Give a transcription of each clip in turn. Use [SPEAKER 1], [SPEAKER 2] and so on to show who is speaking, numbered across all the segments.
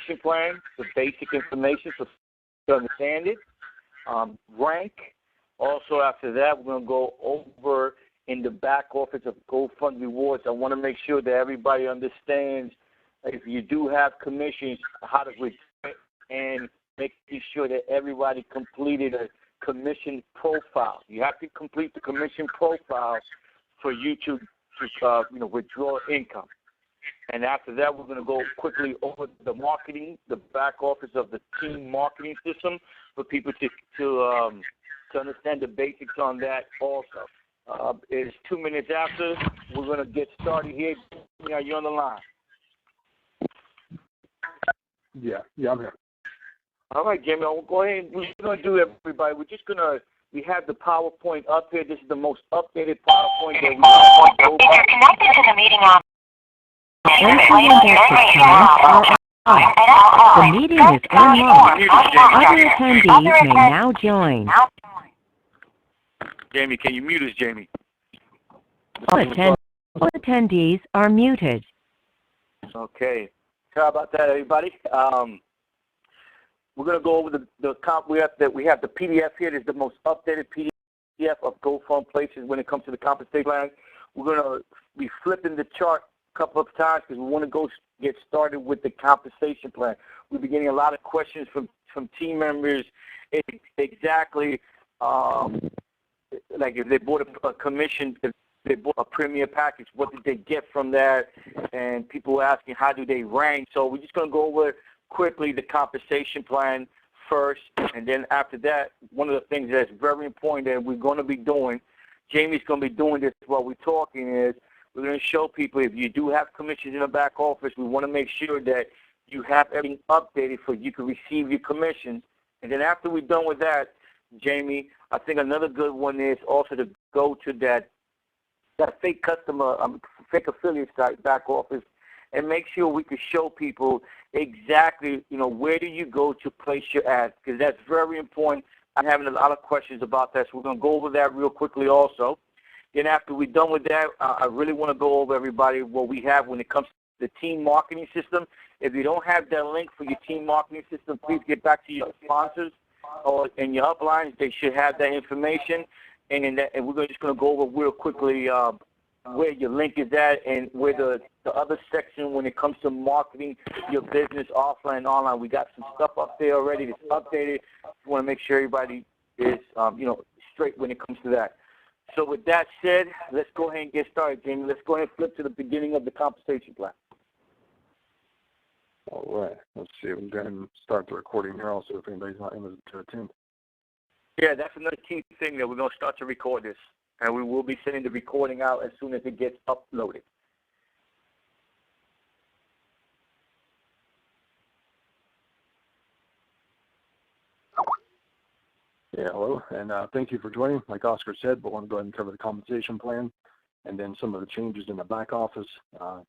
[SPEAKER 1] compensation plan, the basic information for to understand it, rank. Also, after that, we're going to go over in the back office of GoFun Rewards. I want to make sure that everybody understands if you do have commissions, how to return it, and making sure that everybody completed a commission profile. You have to complete the commission profile for you to withdraw income. And after that, we're going to go quickly over the marketing, the back office of the team marketing system for people to understand the basics on that also. It's 2 minutes after. We're going to get started here. Are you on the line?
[SPEAKER 2] Yeah, I'm here.
[SPEAKER 1] All right, Jamie, I'll go ahead. We're going to do everybody. We have the PowerPoint up here. This is the most updated PowerPoint that we have.
[SPEAKER 3] If you're connected to the meeting on
[SPEAKER 4] the meeting is unlocked. Other attendees may now join.
[SPEAKER 1] Jamie, can you mute us, Jamie?
[SPEAKER 4] All attendees are muted.
[SPEAKER 1] Okay. Sorry about that, everybody. We're going to go over we have the PDF here. This is the most updated PDF of GoFun Places when it comes to the compensation plan. We're going to be flipping the chart a couple of times because we want to get started with the compensation plan. We'll be getting a lot of questions from team members exactly like if they bought a commission, if they bought a premier package, what did they get from that? And people are asking how do they rank. So we're just going to go over quickly the compensation plan first, and then after that, one of the things that's very important that we're going to be doing, Jamie's going to be doing this while we're talking, is we're going to show people if you do have commissions in the back office, we want to make sure that you have everything updated so you can receive your commissions. And then after we're done with that, Jamie, I think another good one is also to go to that fake fake affiliate site back office and make sure we can show people exactly, where do you go to place your ads, because that's very important. I'm having a lot of questions about that, so we're going to go over that real quickly also. Then after we're done with that, I really want to go over, everybody, what we have when it comes to the team marketing system. If you don't have that link for your team marketing system, please get back to your sponsors or in your uplines. They should have that information. And we're just going to go over real quickly where your link is at and where the other section when it comes to marketing your business offline and online. We got some stuff up there already that's updated. We want to make sure everybody is straight when it comes to that. So with that said, let's go ahead and get started, Jamie. Let's go ahead and flip to the beginning of the compensation plan.
[SPEAKER 2] All right. Let's see. We'll go ahead and start the recording here also if anybody's not able to attend.
[SPEAKER 1] Yeah, that's another key thing that we're going to start to record this. And we will be sending the recording out as soon as it gets uploaded.
[SPEAKER 2] Yeah, hello, and thank you for joining. Like Oscar said, we want to go ahead and cover the compensation plan and then some of the changes in the back office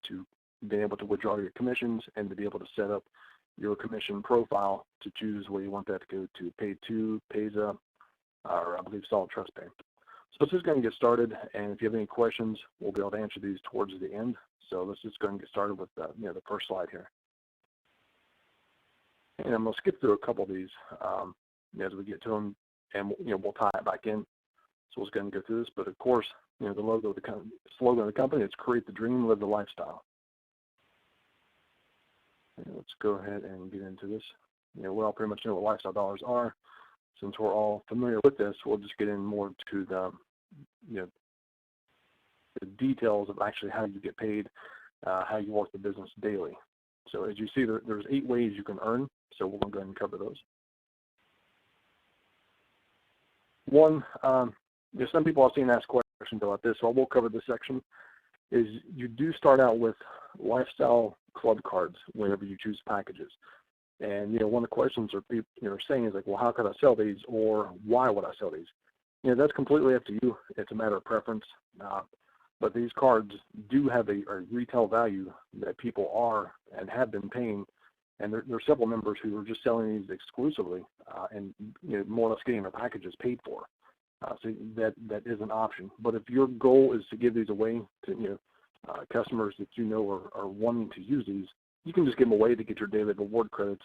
[SPEAKER 2] to be able to withdraw your commissions and to be able to set up your commission profile to choose where you want that to go to, Pay 2, Pays Up, or I believe Solid Trust Pay. So let's just go and get started, and if you have any questions, we'll be able to answer these towards the end. So let's just go and get started with the first slide here. And I'm going to skip through a couple of these as we get to them, and we'll tie it back in. So let's go ahead and go through this. But of course, the logo of the slogan of the company is "Create the Dream, Live the Lifestyle." And let's go ahead and get into this. We all pretty much know what lifestyle dollars are. Since we're all familiar with this, we'll just get in more to the details of actually how you get paid, how you work the business daily. So as you see, there's 8 ways you can earn. So we're going to go ahead and cover those. One, some people I've seen ask questions about this, so I will cover this section, is you do start out with lifestyle club cards whenever you choose packages. And, one of the questions are people are saying is like, well, how could I sell these, or why would I sell these? That's completely up to you. It's a matter of preference. But these cards do have a retail value that people are and have been paying. And there are several members who are just selling these exclusively and more or less getting their packages paid for. So that is an option. But if your goal is to give these away to customers that are wanting to use these, you can just give them away to get your daily reward credits,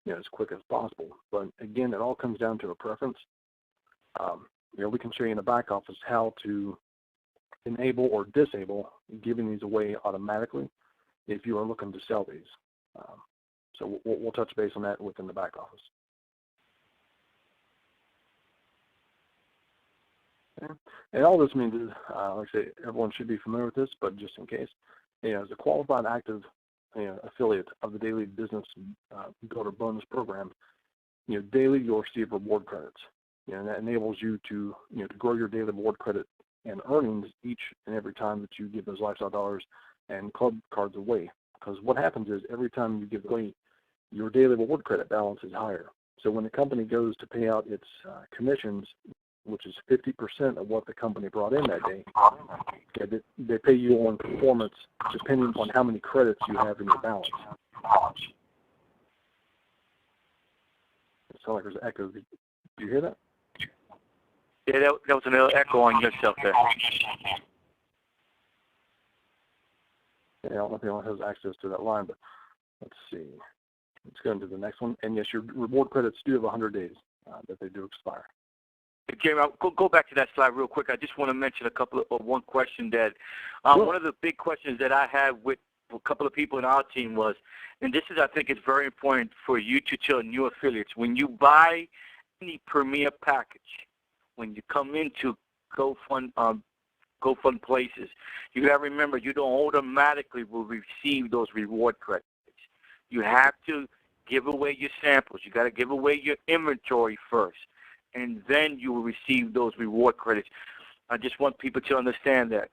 [SPEAKER 2] as quick as possible. But again, it all comes down to a preference. We can show you in the back office how to enable or disable giving these away automatically if you are looking to sell these. So we'll touch base on that within the back office. Okay. And all this means is, like I say, everyone should be familiar with this, but just in case, as a qualified active affiliate of the Daily Business Builder Bonus Program, daily you'll receive reward credits. And that enables you to, to grow your daily reward credit and earnings each and every time that you give those lifestyle dollars and club cards away. Because what happens is every time you give away, your daily reward credit balance is higher. So when the company goes to pay out its commissions, which is 50% of what the company brought in that day, they pay you on performance depending on how many credits you have in your balance. It sounds like there's an echo. Do you hear that?
[SPEAKER 1] Yeah, that was another echo on yourself there.
[SPEAKER 2] Yeah, I don't know if anyone has access to that line, but let's see. Let's go into the next one. And yes, your reward credits do have 100 days that they do expire.
[SPEAKER 1] Jerry, I'll go back to that slide real quick. I just want to mention one question that
[SPEAKER 2] Sure.
[SPEAKER 1] One of the big questions that I had with a couple of people in our team was, and this is, I think, it's very important for you to tell new affiliates, when you buy any premier package, when you come into GoFun Places, you got to remember you don't automatically will receive those reward credits. You have to give away your samples. You got to give away your inventory first, and then you will receive those reward credits. I just want people to understand that.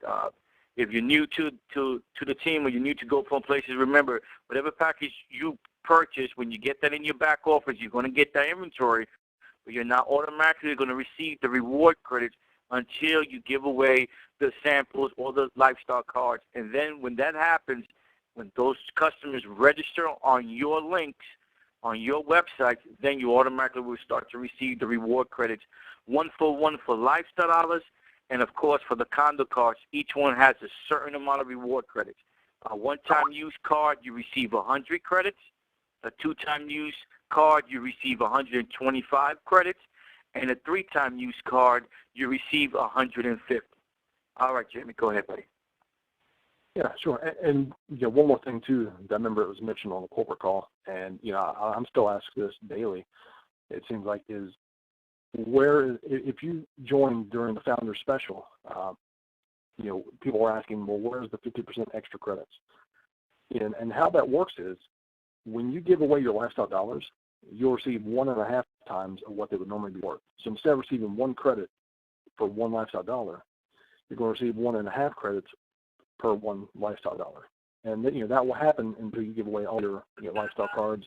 [SPEAKER 1] If you're new to the team or you're new to GoFun Places, remember, whatever package you purchase, when you get that in your back office, you're going to get that inventory, but you're not automatically going to receive the reward credits until you give away the samples or the lifestyle cards. And then when that happens, when those customers register on your links, on your website, then you automatically will start to receive the reward credits, one for lifestyle dollars, and of course for the condo cards. Each one has a certain amount of reward credits. A one-time use card, you receive 100 credits. A two-time use card, you receive 125 credits. And a three-time use card, you receive 150. All right, Jamie, go ahead, buddy.
[SPEAKER 2] Yeah, sure. And one more thing too, I remember it was mentioned on the corporate call, and I'm still asked this daily. It seems like is where, if you join during the founder special, people are asking, well, where's the 50% extra credits? And how that works is, when you give away your lifestyle dollars, you'll receive 1.5 times of what they would normally be worth. So instead of receiving 1 credit for 1 lifestyle dollar, you're going to receive 1.5 credits per 1 lifestyle dollar. And then, that will happen until you give away all your lifestyle cards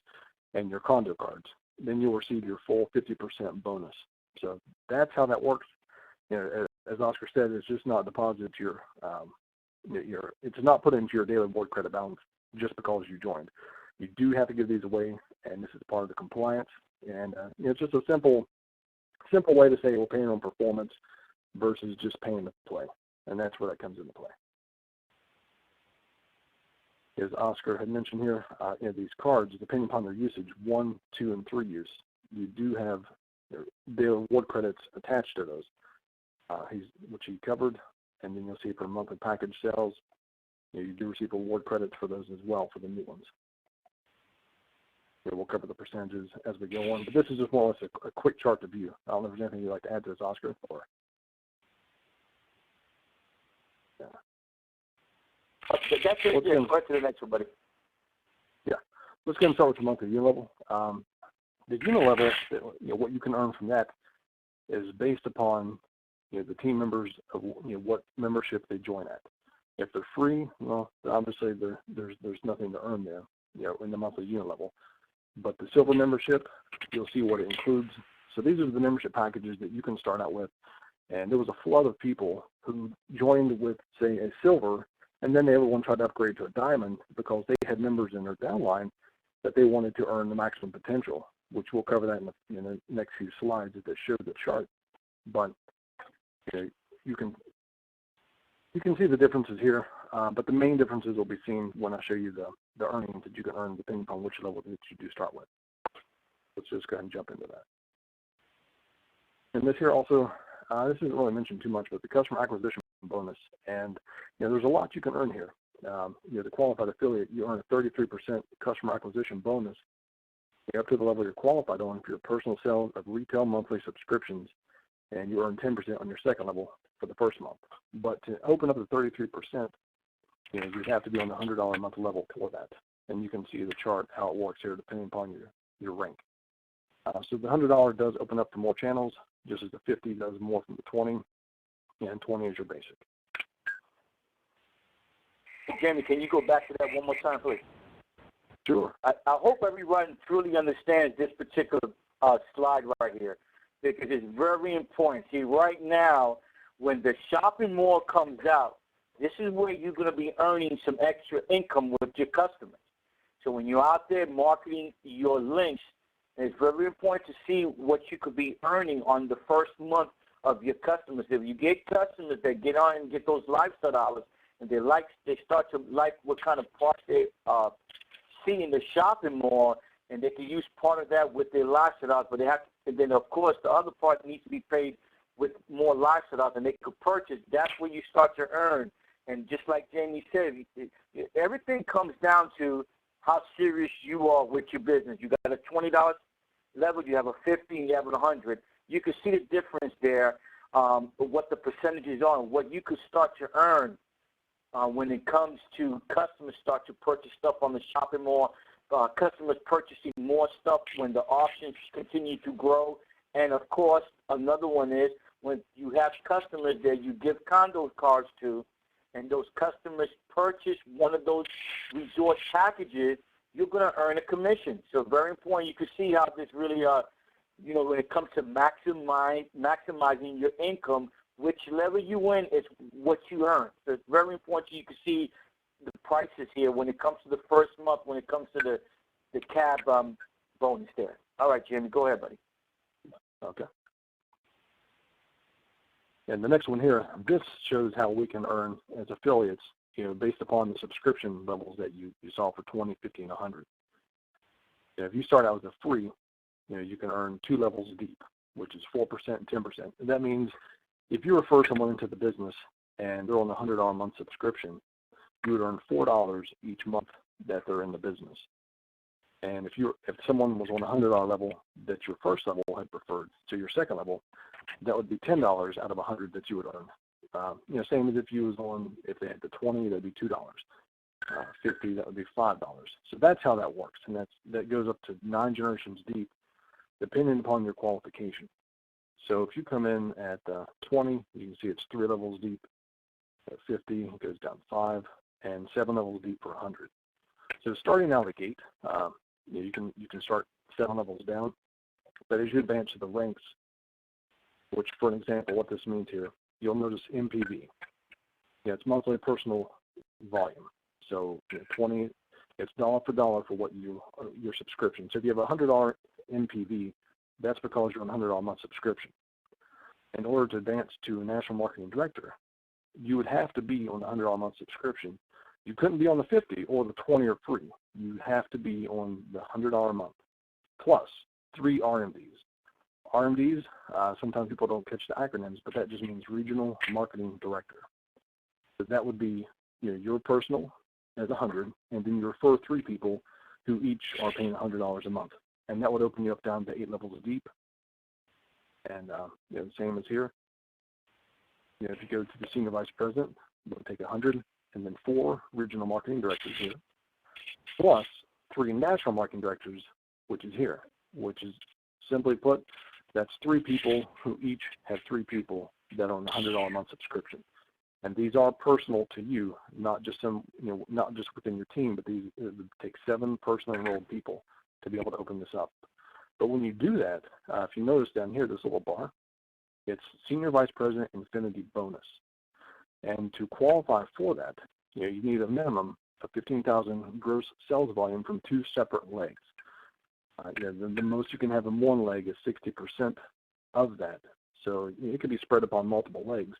[SPEAKER 2] and your condo cards. Then you'll receive your full 50% bonus. So that's how that works. As Oscar said, it's just not deposited to it's not put into your daily reward credit balance just because you joined. You do have to give these away, and this is part of the compliance. And it's just a simple way to say we're paying on performance versus just paying to play, and that's where that comes into play. As Oscar had mentioned here, these cards, depending upon their usage, 1, 2, and 3 use, you do have daily reward credits attached to those, which he covered, and then you'll see for monthly package sales, you do receive reward credits for those as well for the new ones. We'll cover the percentages as we go on, but this is just more or less a quick chart to view. I don't know if there's anything you'd like to add to this, Oscar, or yeah.
[SPEAKER 1] Okay, that's it. Yeah, go to the next one, buddy.
[SPEAKER 2] Yeah, let's go and start with the monthly unit level. The unit level, what you can earn from that is based upon the team members of what membership they join at. If they're free, well, obviously there's nothing to earn there, in the monthly unit level. But the silver membership, you'll see what it includes. So these are the membership packages that you can start out with. And there was a flood of people who joined with, say, a silver, and then everyone tried to upgrade to a diamond because they had members in their downline that they wanted to earn the maximum potential, which we'll cover that in the next few slides that show the chart. But you can you can see the differences here, but the main differences will be seen when I show you the earnings that you can earn depending upon which level that you do start with. Let's just go ahead and jump into that. And this here also, this isn't really mentioned too much, but the customer acquisition bonus. And there's a lot you can earn here. The qualified affiliate, you earn a 33% customer acquisition bonus. You're up to the level you're qualified on for your personal sales of retail monthly subscriptions, and you earn 10% on your second level for the first month. But to open up the 33%, you'd have to be on the $100 a month level for that. And you can see the chart, how it works here, depending upon your rank. So the $100 does open up for more channels, just as the 50 does more from the 20, and 20 is your basic.
[SPEAKER 1] Jamie, can you go back to that one more time, please?
[SPEAKER 2] Sure.
[SPEAKER 1] I hope everyone truly understands this particular slide right here, because it's very important. See, right now, when the shopping mall comes out, this is where you're going to be earning some extra income with your customers. So when you're out there marketing your links, it's very important to see what you could be earning on the first month of your customers. If you get customers that get on and get those lifestyle dollars, and they start to like what kind of parts they see in the shopping mall, and they can use part of that with their lifestyle dollars, but they have to, and then of course the other part needs to be paid with more lifestyle dollars, and they could purchase. That's where you start to earn. And just like Jamie said, everything comes down to how serious you are with your business. You got a $20 level, you have a 50, and you have a 100. You can see the difference there, what the percentages are, and what you could start to earn when it comes to customers start to purchase stuff on the shopping mall, customers purchasing more stuff when the auctions continue to grow. And of course, another one is when you have customers that you give condo cards to, and those customers purchase one of those resort packages, you're going to earn a commission. So very important. You can see how this really, when it comes to maximizing your income, which level you in is what you earn. So it's very important. You can see the prices here when it comes to the first month, when it comes to the cab bonus there. All right, Jimmy, go ahead, buddy.
[SPEAKER 2] Okay. And the next one here, this shows how we can earn as affiliates, based upon the subscription levels that you saw for 20, 50, and 100. If you start out with a free, you can earn 2 levels deep, which is 4% and 10%. And that means if you refer someone into the business and they're on a $100 a month subscription, you would earn $4 each month that they're in the business. And if someone was on a $100 level that your first level had preferred to your second level, that would be $10 out of 100 that you would earn. Same as if they had the 20, that'd be $2. 50, that would be $5. So that's how that works, and that goes up to 9 generations deep, depending upon your qualification. So if you come in at 20, you can see it's 3 levels deep. At 50, it goes down 5, and 7 levels deep for 100. So starting out of the gate, you can start 7 levels down, but as you advance to the ranks, which, for an example, what this means here, you'll notice MPV. It's monthly personal volume. So 20, it's dollar for dollar for what your subscription. So if you have a $100 MPV, that's because you're on a $100 a month subscription. In order to advance to a national marketing director, you would have to be on the $100 a month subscription. You couldn't be on the 50 or the 20 or free. You have to be on the $100 a month plus 3 RMDs. RMDs, sometimes people don't catch the acronyms, but that just means Regional Marketing Director. So that would be your personal as 100, and then you refer 3 people who each are paying $100 a month. And that would open you up down to 8 levels deep. And the same as here. If you go to the Senior Vice President, you'll take 100, and then 4 Regional Marketing Directors here, plus 3 National Marketing Directors, which is here, which is simply put, that's 3 people who each have 3 people that are on the $100 a month subscription. And these are personal to you, not just not just within your team, but these it would take 7 personally enrolled people to be able to open this up. But when you do that, if you notice down here, this little bar, it's Senior Vice President Infinity Bonus. And to qualify for that, you need a minimum of 15,000 gross sales volume from 2 separate legs. The most you can have in one leg is 60% of that. So it could be spread upon multiple legs.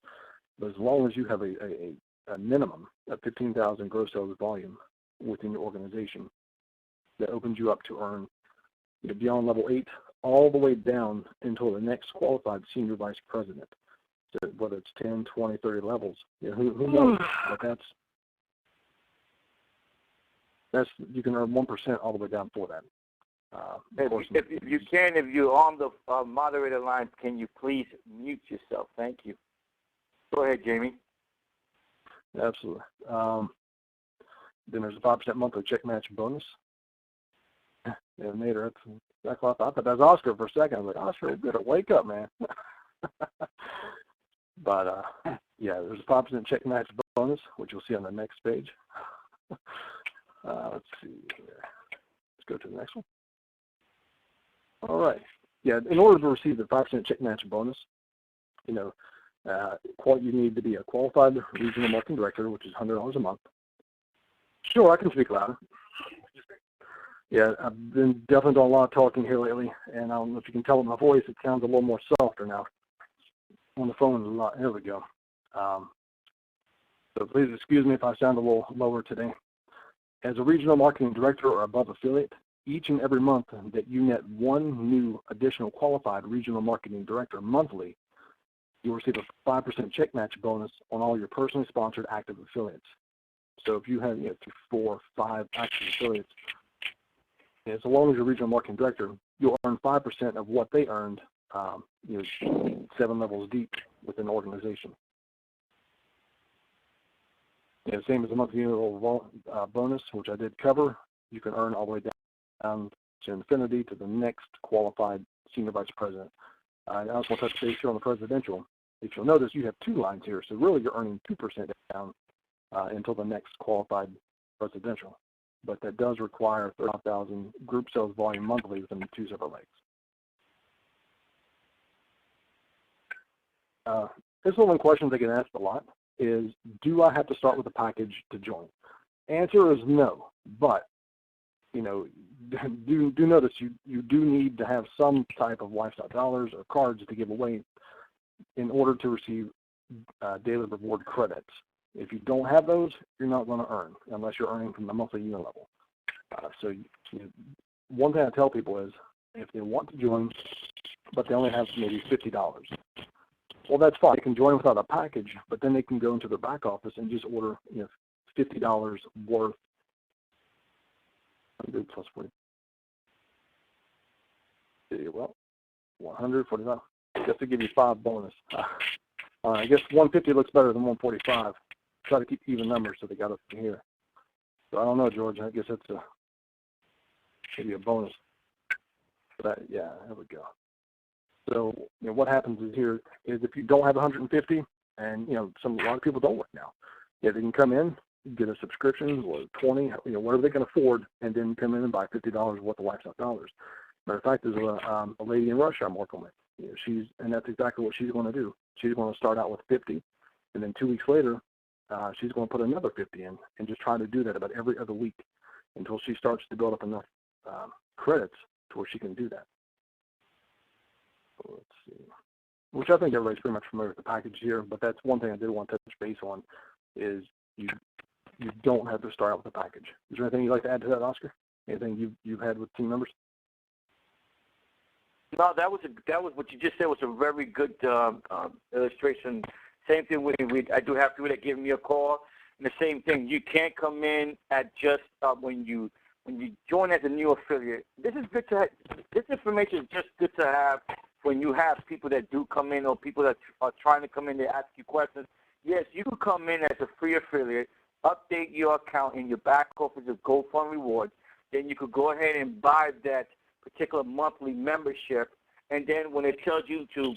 [SPEAKER 2] But as long as you have a a minimum of 15,000 gross sales volume within your organization. That opens you up to earn beyond level 8 all the way down until the next qualified senior vice president. So whether it's 10, 20, 30 levels, who knows? But that's you can earn 1% all the way down for that.
[SPEAKER 1] If you're on the moderator line, can you please mute yourself? Thank you. Go ahead, Jamie.
[SPEAKER 2] Absolutely. Then there's a 5% monthly check match bonus. Yeah, Nader, that's what I thought. But that's Oscar for a second. I was like, Oscar, we better wake up, man. But yeah, there's a 5% check match bonus, which you'll see on the next page. Let's see here. Let's go to the next one. All right. Yeah, in order to receive the 5% check match bonus, you need to be a qualified regional marketing director, which is $100 a month. Sure, I can speak louder. Yeah, I've been definitely doing a lot of talking here lately, and I don't know if you can tell with my voice, it sounds a little more softer now. On the phone a lot. There we go. So please excuse me if I sound a little lower today. As a regional marketing director or above affiliate, each and every month that you net one new additional qualified regional marketing director monthly, you'll receive a 5% check match bonus on all your personally sponsored active affiliates. So if you have 4, 5 active affiliates, as long as you're regional marketing director, you'll earn 5% of what they earned, 7 levels deep within the organization. Same as the monthly bonus, which I did cover, you can earn all the way down to infinity to the next qualified senior vice president. I also want to touch base here on the presidential. If you'll notice, you have 2 lines here, so really you're earning 2% down until the next qualified presidential. But that does require 30,000 group sales volume monthly within the 2 separate legs. This is one of the questions I get asked a lot is, do I have to start with a package to join? Answer is no, but do notice you do need to have some type of lifestyle dollars or cards to give away in order to receive daily reward credits. If you don't have those, you're not going to earn unless you're earning from the monthly unit level. So one thing I tell people is if they want to join, but they only have maybe $50, well, that's fine. They can join without a package, but then they can go into their back office and just order $50 worth. 100 plus 40. Well, 145. Just to give you 5 bonus. I guess 150 looks better than 145. Try to keep even numbers so they got up in here. So I don't know, George. I guess that's maybe a bonus. But yeah, there we go. So what happens is here is if you don't have 150, and a lot of people don't work now. Yeah, they can come in, get a subscription or 20, whatever they can afford, and then come in and buy $50 worth of lifestyle dollars. Matter of fact, there's a lady in Russia I'm working with. And that's exactly what she's going to do. She's going to start out with 50, and then 2 weeks later, she's going to put another 50 in, and just try to do that about every other week until she starts to build up enough credits to where she can do that. So let's see. Which I think everybody's pretty much familiar with the package here, but that's one thing I did want to touch base on is you don't have to start out with a package. Is there anything you'd like to add to that, Oscar? Anything you've had with team members?
[SPEAKER 1] No, that was what you just said was a very good illustration. Same thing with I do have people that give me a call, and the same thing. You can't come in at just when you join as a new affiliate. This is good to have. This information is just good to have when you have people that do come in or people that are trying to come in to ask you questions. Yes, you can come in as a free affiliate, update your account in your back office of GoFun Rewards. Then you could go ahead and buy that particular monthly membership, and then when it tells you to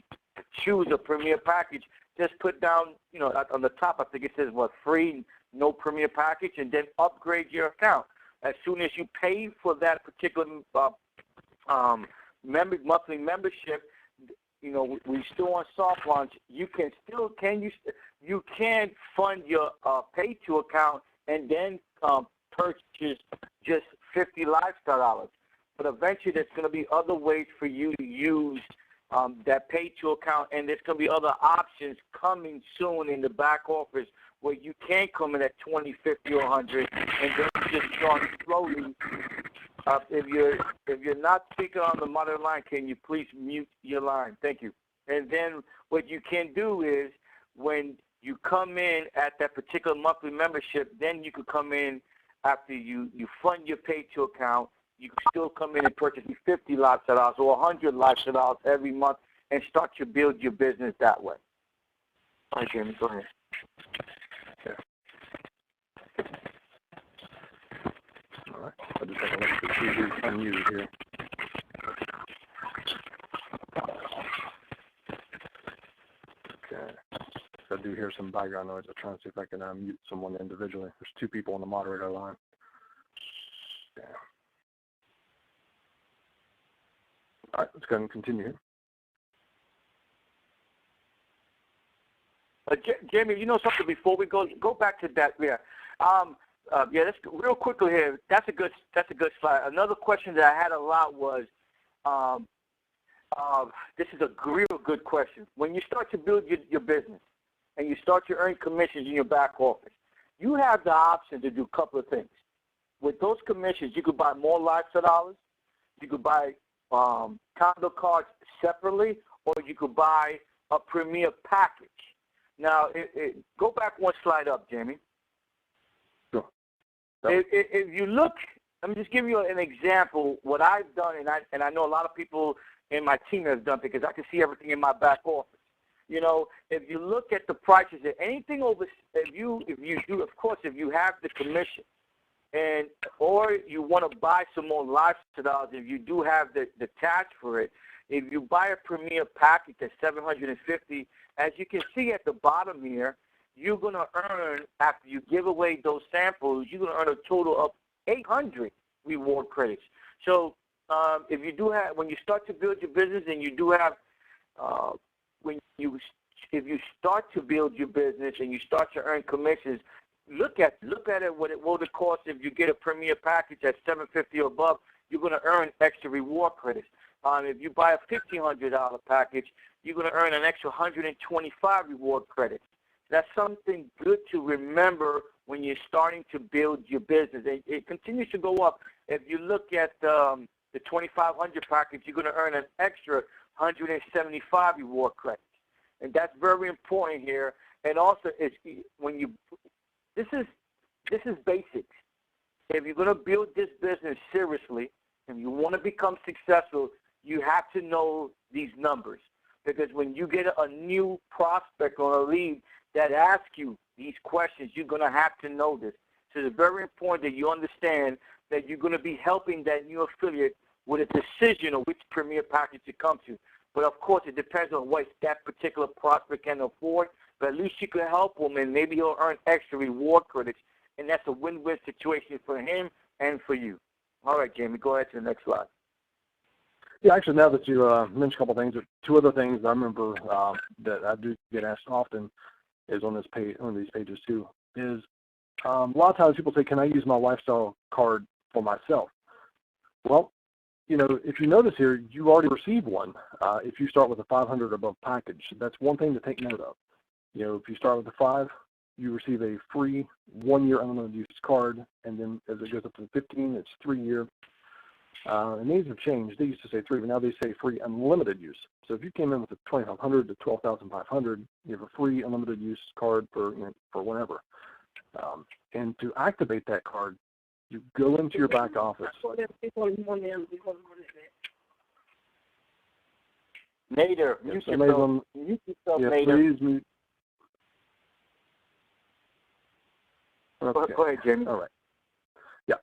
[SPEAKER 1] choose a premier package, just put down, on the top, I think it says free, no premier package, and then upgrade your account. As soon as you pay for that particular monthly membership, we still on soft launch. You can fund your pay to account and then purchase just 50 lifestyle dollars. But eventually, there's going to be other ways for you to use that pay to account, and there's going to be other options coming soon in the back office where you can come in at 20, 50, or 100, and then you just start slowly. If you're not speaking on the monitor line, can you please mute your line? Thank you. And then what you can do is when you come in at that particular monthly membership, then you could come in after you fund your pay-to account. You can still come in and purchase 50 lots of dollars or 100 lots of dollars every month and start to build your business that way. All right, Jamie, go ahead.
[SPEAKER 2] Okay. All right. I just have to let the TV unmuted here. Okay. I do hear some background noise. I'm trying to see if I can mute someone individually. There's two people on the moderator line. Okay. All right, let's go ahead and continue here.
[SPEAKER 1] Jamie, you know something before we go back to that. Yeah, that's real quickly here. That's a good slide. Another question that I had a lot was, this is a real good question. When you start to build your business and you start to earn commissions in your back office, you have the option to do a couple of things. With those commissions, you could buy more lifestyle dollars, you could buy condo cards separately, or you could buy a premier package. Now, go back one slide up, Jamie.
[SPEAKER 2] Sure.
[SPEAKER 1] If you look, let me just give you an example. What I've done, and I know a lot of people in my team have done, because I can see everything in my back office. You know, if you look at the prices, anything over, if you do, of course, if you have the commission, or you want to buy some more lifestyles, if you do have the tax for it, if you buy a premier package at $750, as you can see at the bottom here, you're going to earn, after you give away those samples, you're going to earn a total of 800 reward credits. So if you do have, when you start to build your business, and you do have, if you start to build your business and you start to earn commissions, look at it, what it will cost. If you get a premier package at $750 or above, you're going to earn extra reward credits. If you buy a $1,500 package, you're going to earn an extra 125 reward credits. That's something good to remember when you're starting to build your business. It continues to go up. If you look at the 2,500 package, you're going to earn an extra 175 reward credits, and that's very important here. And also, it's when you this is basics. If you're going to build this business seriously and you want to become successful, you have to know these numbers, because when you get a new prospect or a lead that asks you these questions, you're going to have to know this. So it's very important that you understand that you're going to be helping that new affiliate with a decision of which premier package to come to. But of course, it depends on what that particular prospect can afford. But at least you can help him, and maybe he'll earn extra reward credits, and that's a win-win situation for him and for you. All right, Jamie, go ahead to the next slide.
[SPEAKER 2] Yeah, actually, now that you mentioned a couple of things, two other things I remember that I do get asked often is on this page, on these pages too, is a lot of times people say, "Can I use my lifestyle card for myself?" Well, you know, if you notice here, you already received one. If you start with a 500 above package, that's one thing to take note of. You know, if you start with a 5, you receive a free 1-year unlimited use card, and then as it goes up to 15, it's 3-year. And these have changed. They used to say 3, but now they say free unlimited use. So if you came in with a 2,500 to 12,500, you have a free unlimited use card for whenever. And to activate that card, you go into your back office.
[SPEAKER 1] Nader,
[SPEAKER 2] Yes,
[SPEAKER 1] mute yourself, Nader.
[SPEAKER 2] Please mute. Okay.
[SPEAKER 1] Go ahead, Jamie.
[SPEAKER 2] All right. Yeah.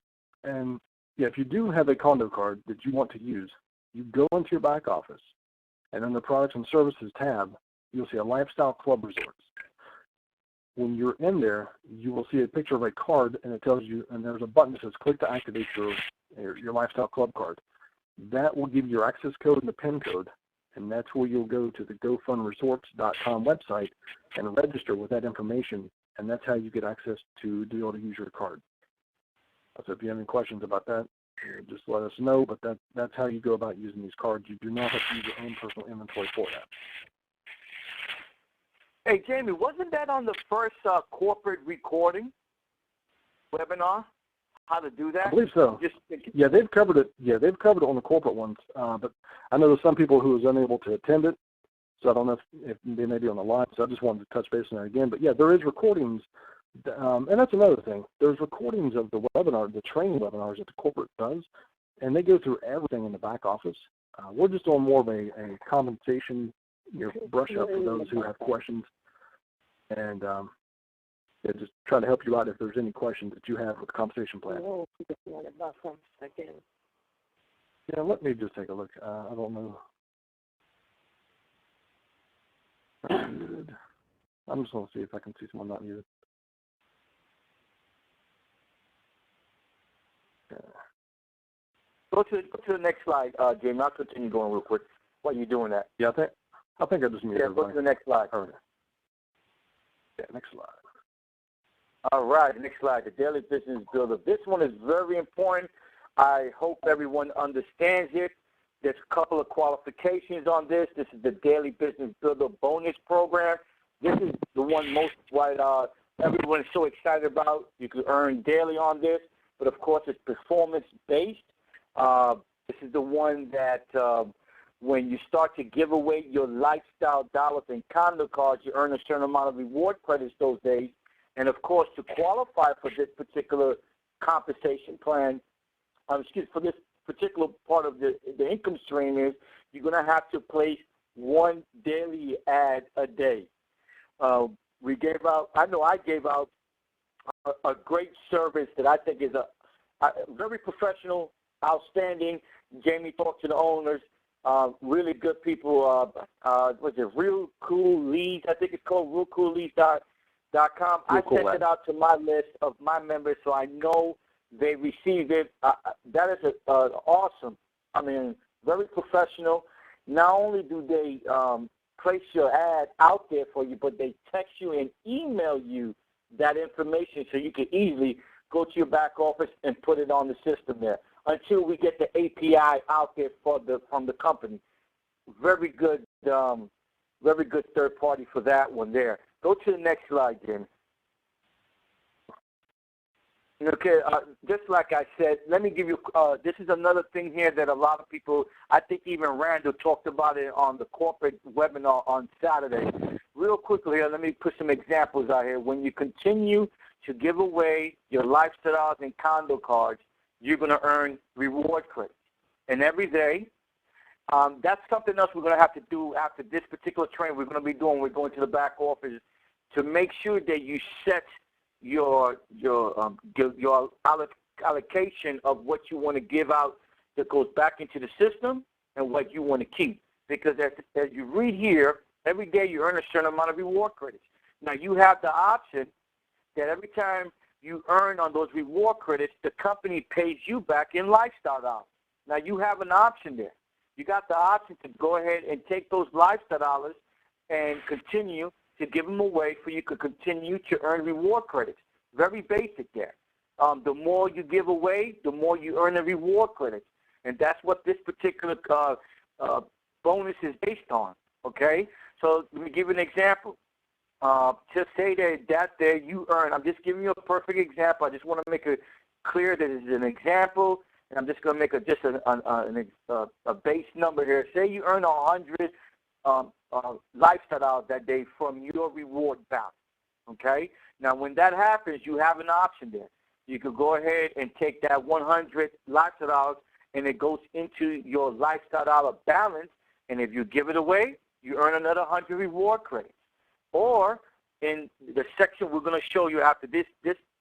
[SPEAKER 2] And yeah, if you do have a condo card that you want to use, you go into your back office, and in the Products and Services tab, you'll see a Lifestyle Club Resorts. When you're in there, you will see a picture of a card, and it tells you, and there's a button that says click to activate your Lifestyle Club card. That will give you your access code and the PIN code, and that's where you'll go to the GoFunResorts.com website and register with that information, and that's how you get access to be able to use your card. So if you have any questions about that, just let us know, but that's how you go about using these cards. You do not have to use your own personal inventory for that.
[SPEAKER 1] Hey, Jamie, wasn't that on the first corporate recording webinar? How to do that?
[SPEAKER 2] I believe so. Yeah, they've covered it. Yeah, they've covered it on the corporate ones. But I know there's some people who was unable to attend it, so I don't know if they may be on the line. So I just wanted to touch base on that again. But yeah, there is recordings, and that's another thing. There's recordings of the webinar, the training webinars that the corporate does, and they go through everything in the back office. We're just doing more of a compensation, brush up for those who have questions, and yeah, just trying to help you out if there's any questions that you have with the compensation plan. Yeah, let me just take a look. I don't know. I'm just going to see if I can see someone not muted.
[SPEAKER 1] Go to the next slide, Jamie. I'll continue going real quick while you're doing that.
[SPEAKER 2] Yeah, I think I just muted.
[SPEAKER 1] Yeah, go to the next slide.
[SPEAKER 2] All right. Yeah, next slide.
[SPEAKER 1] All right, next slide, the Daily Business Builder. This one is very important. I hope everyone understands it. There's a couple of qualifications on this. This is the Daily Business Builder bonus program. This is the one most what everyone is so excited about. You can earn daily on this, but of course it's performance-based. This is the one that when you start to give away your lifestyle dollars and condo cards, you earn a certain amount of reward credits those days. And of course, to qualify for this particular compensation plan, for this particular part of the income stream is you're going to have to place one daily ad a day. We gave out, I know I gave out a great service that I think is a very professional, outstanding. Jamie talked to the owners, really good people. Was it Real Cool Leads? I think it's called RealCoolLeads.com. I sent it out to my list of my members, so I know they received it. That is awesome. I mean, very professional. Not only do they place your ad out there for you, but they text you and email you that information so you can easily go to your back office and put it on the system there until we get the API out there from the company. Very good third party for that one there. Go to the next slide, Jim. Okay, just like I said, let me give you, this is another thing here that a lot of people, I think even Randall talked about it on the corporate webinar on Saturday. Real quickly here, let me put some examples out here. When you continue to give away your lifestyles and condo cards, you're going to earn reward credits. And every day, that's something else we're going to have to do after this particular training we're going to be doing. We're going to the back office to make sure that you set your allocation of what you want to give out that goes back into the system and what you want to keep. Because as you read here, every day you earn a certain amount of reward credits. Now you have the option that every time you earn on those reward credits, the company pays you back in lifestyle dollars. Now you have an option there. You got the option to go ahead and take those lifestyle dollars and continue to give them away for you could continue to earn reward credits. Very basic there. The more you give away, the more you earn the reward credits. And that's what this particular bonus is based on, okay? So let me give you an example. Just say that there you earn, I'm just giving you a perfect example. I just want to make it clear that it's an example, and I'm just going to make a base number here. Say you earn 100 lifestyle that day from your reward balance, okay? Now, when that happens, you have an option there. You could go ahead and take that 100 lifestyle and it goes into your lifestyle balance, and if you give it away, you earn another 100 reward credits. Or in the section we're going to show you after this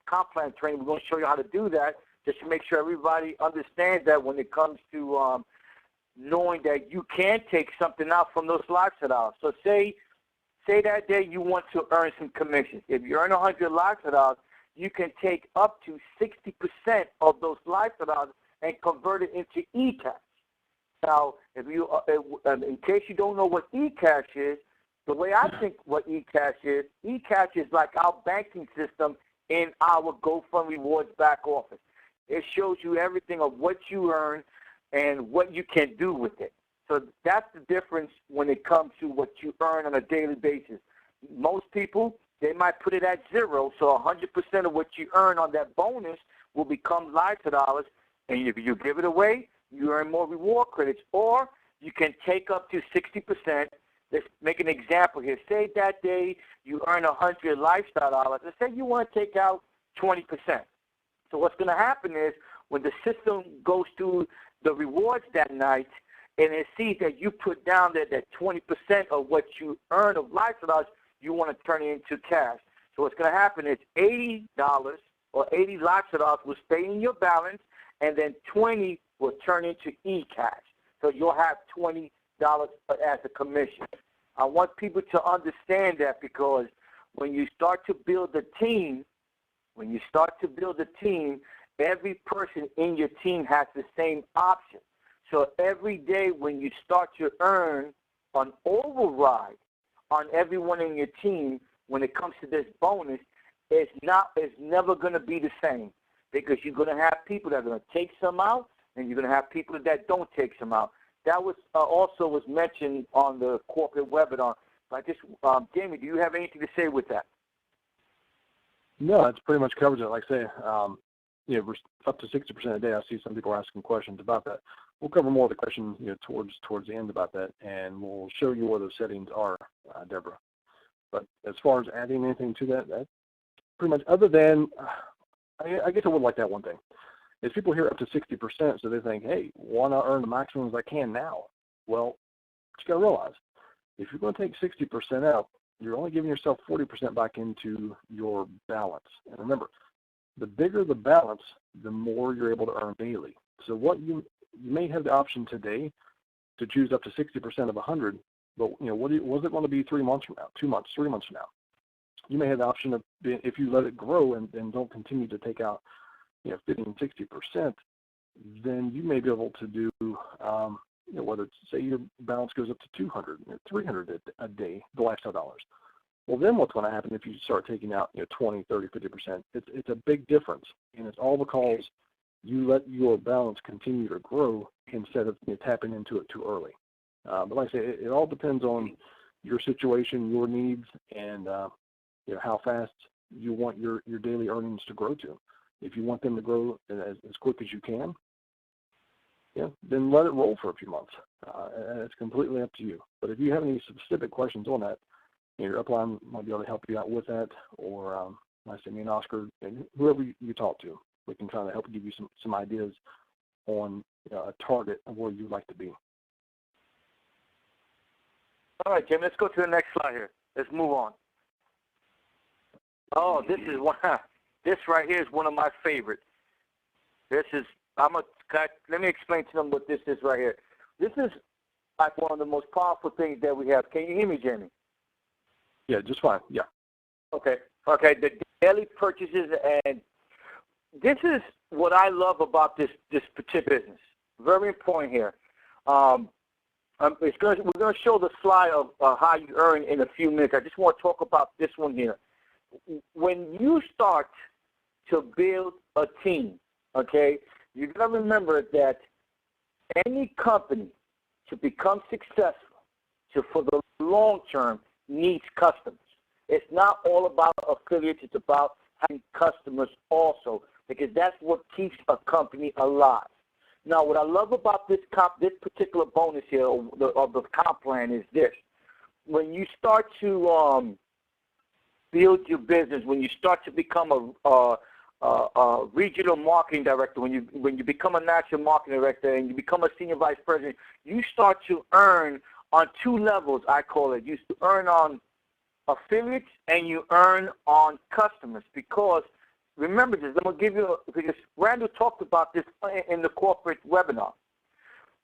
[SPEAKER 1] comp plan training, we're going to show you how to do that just to make sure everybody understands that when it comes to knowing that you can take something out from those lifestyles. So say that day you want to earn some commissions. If you earn 100 lifestyles, you can take up to 60% of those lifestyles and convert it into eCash. Now, if you, in case you don't know what eCash is, the way I think what eCash is like our banking system in our GoFun Rewards back office. It shows you everything of what you earn and what you can do with it. So that's the difference when it comes to what you earn on a daily basis. most people, they might put it at 0, so 100% of what you earn on that bonus will become LISA dollars, and if you give it away, you earn more reward credits. Or you can take up to 60%. Let's make an example here. Say that day you earn 100 lifestyle dollars. Let's say you want to take out 20%. So what's going to happen is when the system goes through the rewards that night and it sees that you put down that 20% of what you earn of lifestyle dollars, you want to turn it into cash. So what's going to happen is $80 or 80 lifestyle dollars will stay in your balance, and then 20 will turn into eCash. So you'll have $20 as a commission. I want people to understand that, because when you start to build a team, every person in your team has the same option. So every day when you start to earn an override on everyone in your team, when it comes to this bonus, it's never going to be the same, because you're going to have people that are going to take some out, and you're going to have people that don't take some out. That was also was mentioned on the corporate webinar. But just, Jamie, do you have anything to say with that?
[SPEAKER 2] No, that's pretty much covers it. Like I say, we're up to 60% a day. I see some people asking questions about that. We'll cover more of the questions, towards the end about that, and we'll show you where those settings are, Deborah. But as far as adding anything to that, that's pretty much, other than, I guess I would like that one thing. Is people hear up to 60%, so they think, hey, why not earn the maximum as I can now? Well, you got to realize, if you're going to take 60% out, you're only giving yourself 40% back into your balance. And remember, the bigger the balance, the more you're able to earn daily. So what you may have the option today to choose up to 60% of 100, but what is it going to be 3 months from now, 2 months, 3 months from now? You may have the option of, if you let it grow and don't continue to take out 50 and 60%, then you may be able to do, whether it's, say your balance goes up to 200, 300 a day, the lifestyle dollars. Well, then what's going to happen if you start taking out 20, 30, 50%? It's a big difference, and it's all because you let your balance continue to grow instead of tapping into it too early. But like I say, it all depends on your situation, your needs, and how fast you want your daily earnings to grow to. If you want them to grow as quick as you can, then let it roll for a few months. And it's completely up to you. But if you have any specific questions on that, your upline might be able to help you out with that, or like I say, me and Oscar, and whoever you talk to, we can try to help give you some ideas on a target of where you'd like to be.
[SPEAKER 1] All right, Jim, let's go to the next slide here. Let's move on. Oh, this right here is one of my favorites. Let me explain to them what this is right here. This is like one of the most powerful things that we have. Can you hear me, Jamie?
[SPEAKER 2] Yeah, just fine. Yeah.
[SPEAKER 1] Okay. The daily purchases, and this is what I love about this particular business. Very important here. We're going to show the slide of how you earn in a few minutes. I just want to talk about this one here. When you start to build a team, okay, you got to remember that any company to become successful, for the long term, needs customers. It's not all about affiliates. It's about having customers also, because that's what keeps a company alive. Now, what I love about this particular bonus here, of the comp plan, is this. When you start to build your business, when you start to become a regional marketing director, when you become a national marketing director, and you become a senior vice president, you start to earn on 2 levels, I call it. You earn on affiliates and you earn on customers, because remember this, I'm going to give you, because Randall talked about this in the corporate webinar.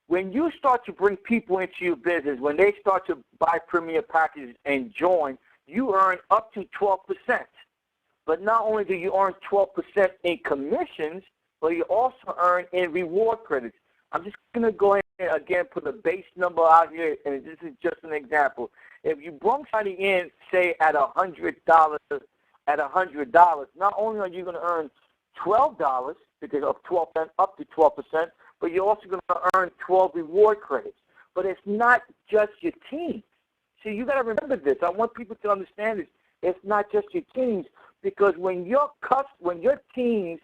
[SPEAKER 1] When you start to bring people into your business, when they start to buy premier packages and join, you earn up to 12%. But not only do you earn 12% in commissions, but you also earn in reward credits. I'm just going to go ahead and again put a base number out here, and this is just an example. If you bring somebody in, say at $100, not only are you going to earn $12 because of 12% up to 12%, but you're also going to earn 12 reward credits. But it's not just your team. See, you got to remember this. I want people to understand this. It's not just your teams, because when your teams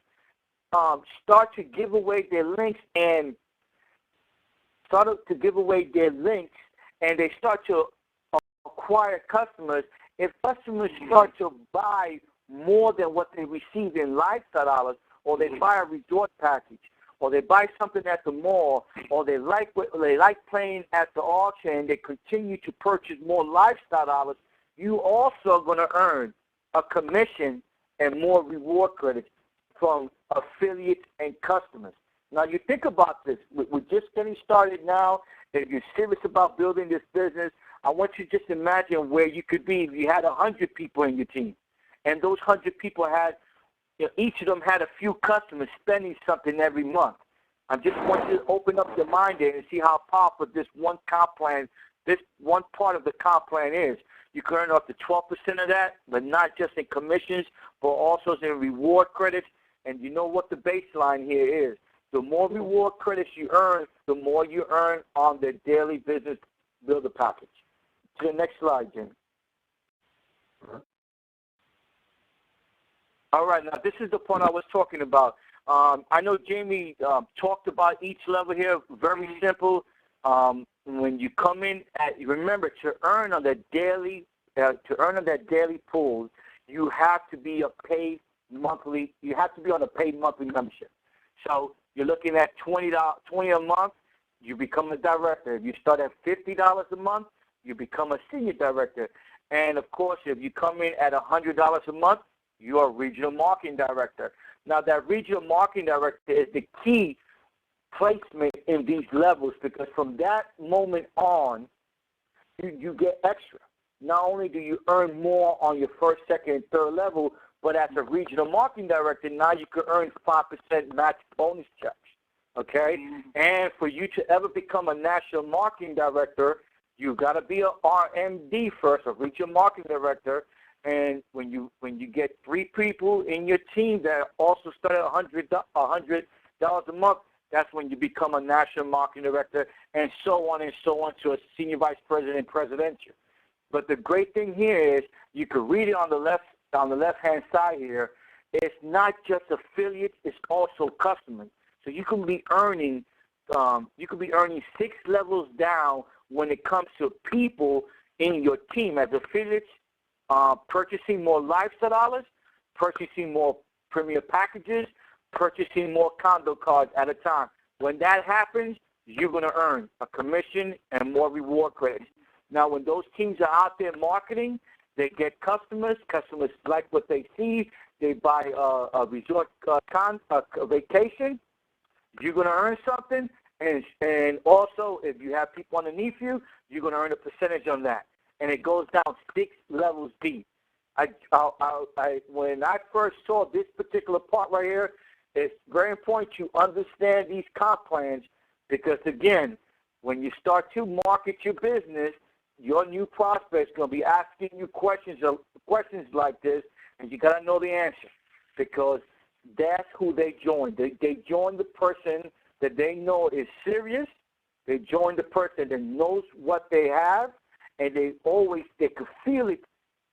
[SPEAKER 1] start to give away their links and they start to acquire customers, if customers start to buy more than what they receive in lifestyle dollars, or they buy a resort package, or they buy something at the mall, or they like playing at the auction, and they continue to purchase more lifestyle dollars, you also are going to earn a commission and more reward credits from affiliates and customers. Now, you think about this. We're just getting started now. If you're serious about building this business, I want you to just imagine where you could be if you had 100 people in your team, and those 100 people had, each of them had a few customers spending something every month. I just want you to open up your mind there and see how powerful this one comp plan, this one part of the comp plan is. You can earn up to 12% of that, but not just in commissions, but also in reward credits. And you know what the baseline here is. The more reward credits you earn, the more you earn on the daily business builder package. To the next slide, Jim. All right, now this is the point I was talking about. I know Jamie talked about each level here. Very simple. When you come in, remember to earn on that daily pool, you have to be a paid monthly. You have to be on a paid monthly membership. So you're looking at $20 a month. You become a director. If you start at $50 a month, you become a senior director. And of course, if you come in at $100 a month, you're a regional marketing director. Now, that regional marketing director is the key placement in these levels, because from that moment on, you get extra. Not only do you earn more on your first, second, and third level, but as a regional marketing director, now you can earn 5% match bonus checks, okay? And for you to ever become a national marketing director, you've got to be a RMD first, a regional marketing director. And when you get 3 people in your team that also start at $100 a month, that's when you become a national marketing director, and so on to a senior vice president and presidential. But the great thing here is you can read it on the left-hand side here. It's not just affiliates; it's also customers. So you can be earning 6 levels down when it comes to people in your team as affiliates. Purchasing more lifestyle dollars, purchasing more premier packages, purchasing more condo cards at a time. When that happens, you're going to earn a commission and more reward credits. Now, when those teams are out there marketing, they get customers. Customers like what they see. They buy a resort vacation. You're going to earn something. And also, if you have people underneath you, you're going to earn a percentage on that. And it goes down 6 levels deep. When I first saw this particular part right here, it's very important to understand these comp plans, because, again, when you start to market your business, your new prospect's going to be asking you questions like this, and you got to know the answer, because that's who they join. They join the person that they know is serious. They join the person that knows what they have. And they can feel it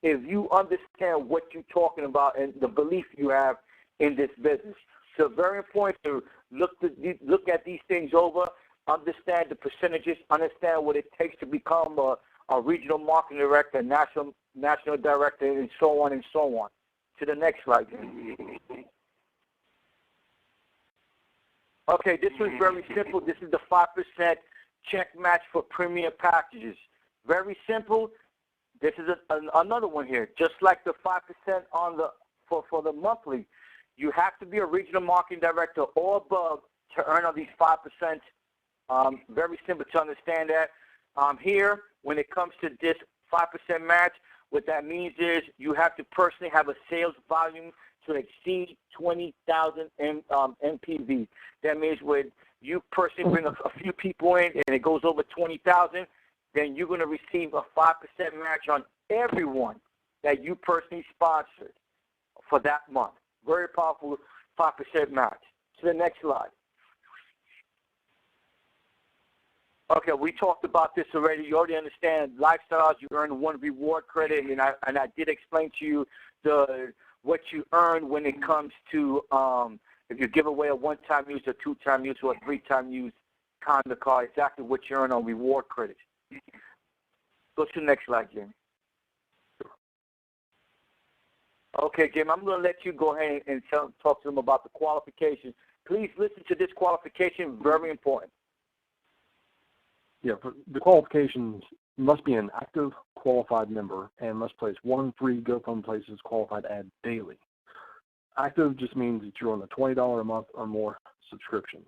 [SPEAKER 1] if you understand what you're talking about and the belief you have in this business. So very important to look at these things over, understand the percentages, understand what it takes to become a regional marketing director, national director, and so on and so on. To the next slide. Okay, this was very simple. This is the 5% check match for premier packages. Very simple. This is another one here. Just like the 5% on for the monthly, you have to be a regional marketing director or above to earn on these 5%. Very simple to understand that. Here, when it comes to this 5% match, what that means is you have to personally have a sales volume to exceed 20,000 MPV. That means when you personally bring a few people in and it goes over 20,000, then you're going to receive a 5% match on everyone that you personally sponsored for that month. Very powerful 5% match. To the next slide. Okay, we talked about this already. You already understand lifestyles. You earn 1 reward credit, and I did explain to you what you earn when it comes to if you give away a 1-time use, a 2-time use, or a 3-time use Conda card. Exactly what you earn on reward credits. Go to the next slide, Jim. Okay, Jim, I'm going to let you go ahead and talk to them about the qualifications. Please listen to this qualification. Very important.
[SPEAKER 2] Yeah, for the qualifications must be an active qualified member and must place 1 free GoFun Places qualified ad daily. Active just means that you're on the $20 a month or more subscription.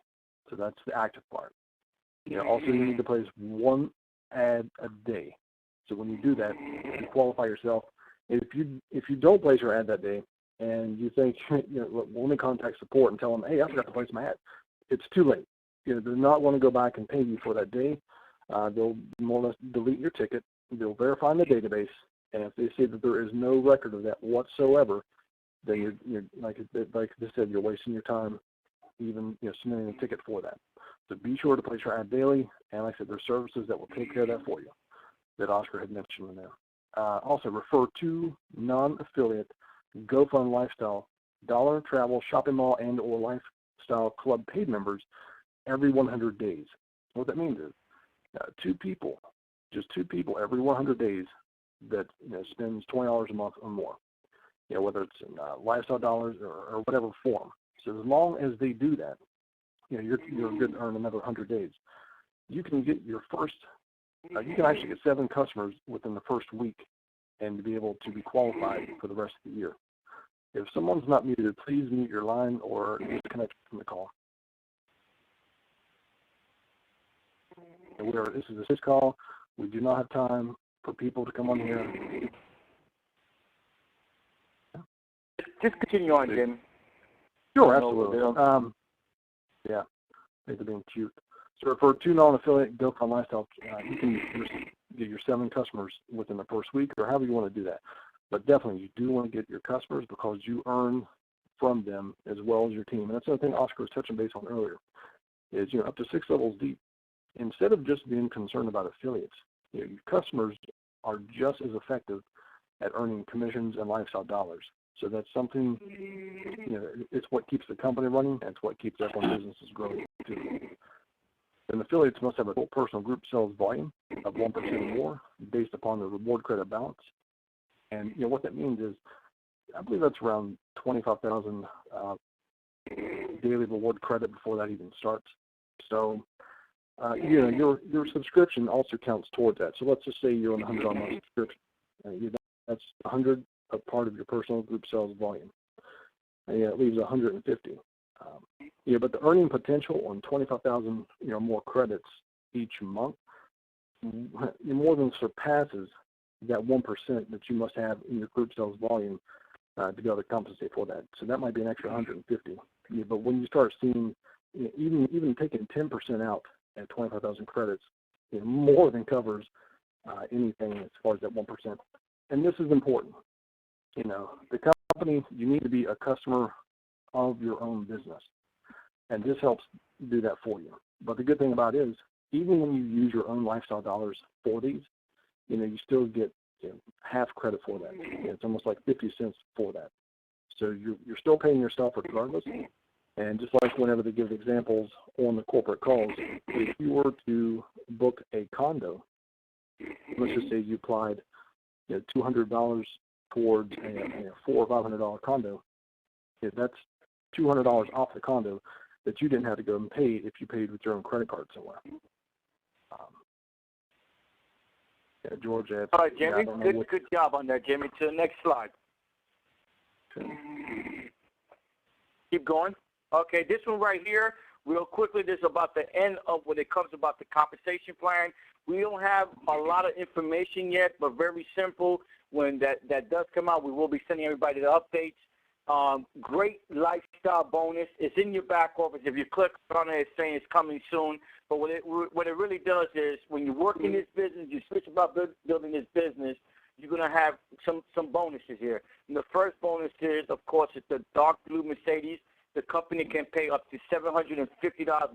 [SPEAKER 2] So that's the active part. Also, you need to place 1 ad a day. So when you do that, you qualify yourself. If you don't place your ad that day and you think, let me contact support and tell them, hey, I forgot to place my ad, it's too late. They're not going to go back and pay you for that day. They'll more or less delete your ticket. They'll verify in the database, and if they see that there is no record of that whatsoever, then you're like I said, you're wasting your time even submitting a ticket for that. So be sure to place your ad daily, and like I said, there's services that will take care of that for you that Oscar had mentioned in there. Also, refer to non-affiliate GoFun Lifestyle, Dollar, Travel, Shopping Mall, and or Lifestyle Club paid members every 100 days. What that means is 2 people, just 2 people every 100 days that spends $20 a month or more, whether it's in lifestyle dollars or whatever form. So as long as they do that, you're good to earn another 100 days. You can get your first, you can actually get 7 customers within the first week and be able to be qualified for the rest of the year. If someone's not muted, please mute your line or disconnect from the call. This is a sys call. We do not have time for people to come on here.
[SPEAKER 1] Just continue on, Jim.
[SPEAKER 2] Sure, absolutely. Yeah, they're being cute. So for 2 non-affiliate GoFun Lifestyle, you can get your 7 customers within the first week or however you want to do that. But definitely, you do want to get your customers because you earn from them as well as your team. And that's the other thing Oscar was touching base on earlier is, up to 6 levels deep. Instead of just being concerned about affiliates, your customers are just as effective at earning commissions and lifestyle dollars. So that's something, it's what keeps the company running, and it's what keeps everyone's businesses growing too. And affiliates must have a full personal group sales volume of 1% or more based upon the reward credit balance. And what that means is, I believe that's around 25,000 daily reward credit before that even starts. So your subscription also counts towards that. So let's just say you're on a $100 a month subscription. That's 100 a part of your personal group sales volume. And it leaves 150. But the earning potential on 25,000 more credits each month more than surpasses that 1% that you must have in your group sales volume to be able to compensate for that. So that might be an extra 150. But when you start seeing even taking 10% out at 25,000 credits, more than covers anything as far as that 1%. And this is important. The company, you need to be a customer of your own business. And this helps do that for you. But the good thing about it is, even when you use your own lifestyle dollars for these, you still get half credit for that. It's almost like 50 cents for that. So you're still paying yourself regardless. And just like whenever they give examples on the corporate calls, if you were to book a condo, let's just say you applied $200 towards a $400 or $500 condo, that's $200 off the condo that you didn't have to go and pay if you paid with your own credit card somewhere. George.
[SPEAKER 1] All right, Jimmy. Good job on that, Jimmy. To the next slide.
[SPEAKER 2] Okay.
[SPEAKER 1] Keep going. Okay, this one right here, real quickly, this is about the end of when it comes about the compensation plan. We don't have a lot of information yet, but very simple. When that does come out, we will be sending everybody the updates. Great lifestyle bonus. It's in your back office. If you click on it, it's saying it's coming soon. But what it really does is, when you work in this business, you switch about building this business, you're going to have some bonuses here. And the first bonus is, of course, it's the dark blue Mercedes. the company can pay up to $750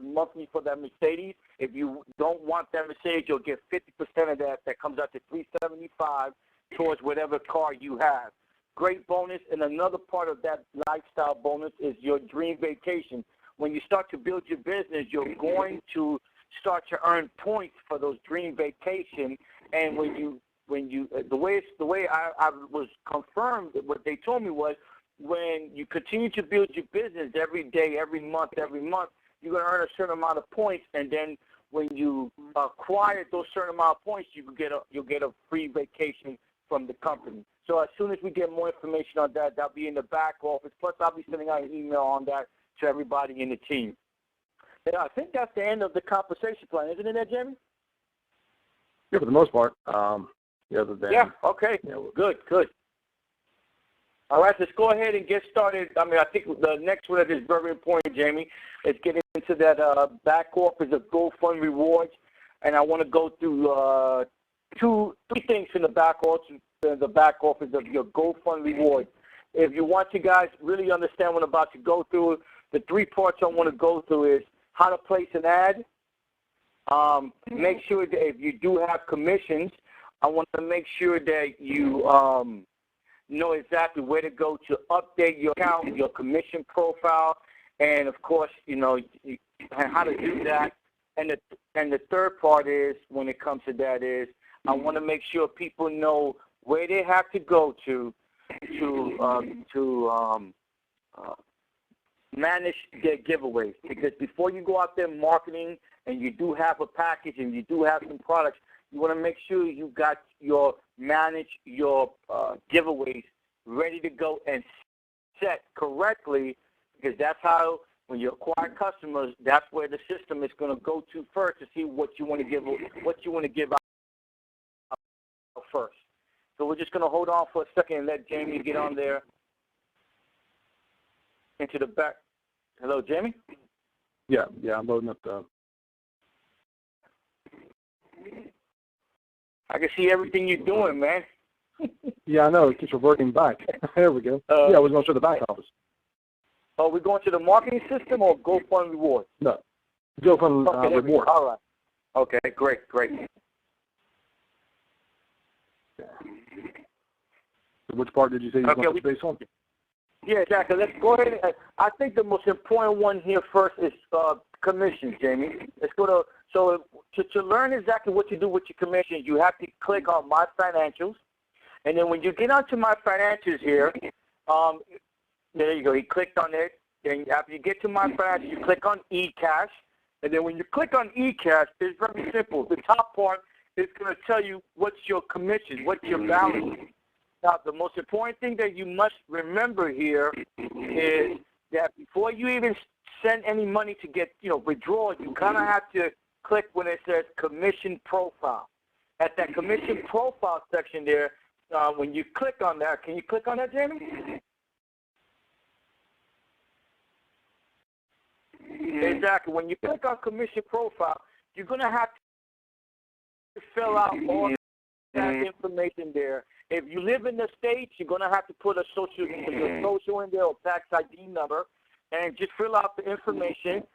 [SPEAKER 1] monthly for that Mercedes. If you don't want that Mercedes, you'll get 50% of that. That comes out to $375 towards whatever car you have. Great bonus. And another part of that lifestyle bonus is your dream vacation. When you start to build your business, you're going to start to earn points for those dream vacation. And the way I was confirmed, what they told me was, when you continue to build your business every day, every month, you're going to earn a certain amount of points, and then when you acquire those certain amount of points, you'll get a free vacation from the company. So as soon as we get more information on that, that'll be in the back office. Plus, I'll be sending out an email on that to everybody in the team. Yeah, I think that's the end of the compensation plan, isn't it, Jamie?
[SPEAKER 2] Yeah, for the most part. Other than,
[SPEAKER 1] yeah. Okay. Good. All right, let's go ahead and get started. I mean, I think the next one that is very important, Jamie, is getting into that back office of GoFun rewards. And I want to go through three things in the back office of your GoFun rewards. If you want to guys really understand what I'm about to go through, the three parts I want to go through is how to place an ad. Make sure that if you do have commissions, I want to make sure that you know exactly where to go to update your account, your commission profile, and of course, how to do that. And the third part is, when it comes to that, is I want to make sure people know where they have to go to manage their giveaways. Because before you go out there marketing and you do have a package and you do have some products, you want to make sure you got manage your giveaways ready to go and set correctly, because that's how, when you acquire customers, that's where the system is going to go to first to see what you want to give out first. So we're just going to hold on for a second and let Jamie get on there into the back. Hello, Jamie?
[SPEAKER 2] Yeah, I'm loading up the...
[SPEAKER 1] I can see everything you're doing, man.
[SPEAKER 2] Yeah, I know. It keeps reverting back. There we go. Yeah, I was going to show the back office.
[SPEAKER 1] Oh, we're going to the marketing system or GoFun Rewards?
[SPEAKER 2] No, GoFun Rewards.
[SPEAKER 1] All right. Okay, great.
[SPEAKER 2] Which part did you say you want to touch base on?
[SPEAKER 1] Yeah, exactly. Let's go ahead. I think the most important one here first is commissions, Jamie. Let's go to... So to learn exactly what to do with your commissions, you have to click on My Financials. And then when you get onto My Financials here, there you go. You clicked on it. Then after you get to My Financials, you click on eCash. And then when you click on eCash, it's very simple. The top part is going to tell you what's your commission, what's your balance. Now, the most important thing that you must remember here is that before you even send any money to get, withdraw it, you kind of have to click when it says Commission Profile. At that Commission Profile section there, when you click on that, can you click on that, Jamie? Exactly. When you click on Commission Profile, you're going to have to fill out all that information there. If you live in the States, you're going to have to put your social in there or tax ID number, and just fill out the information.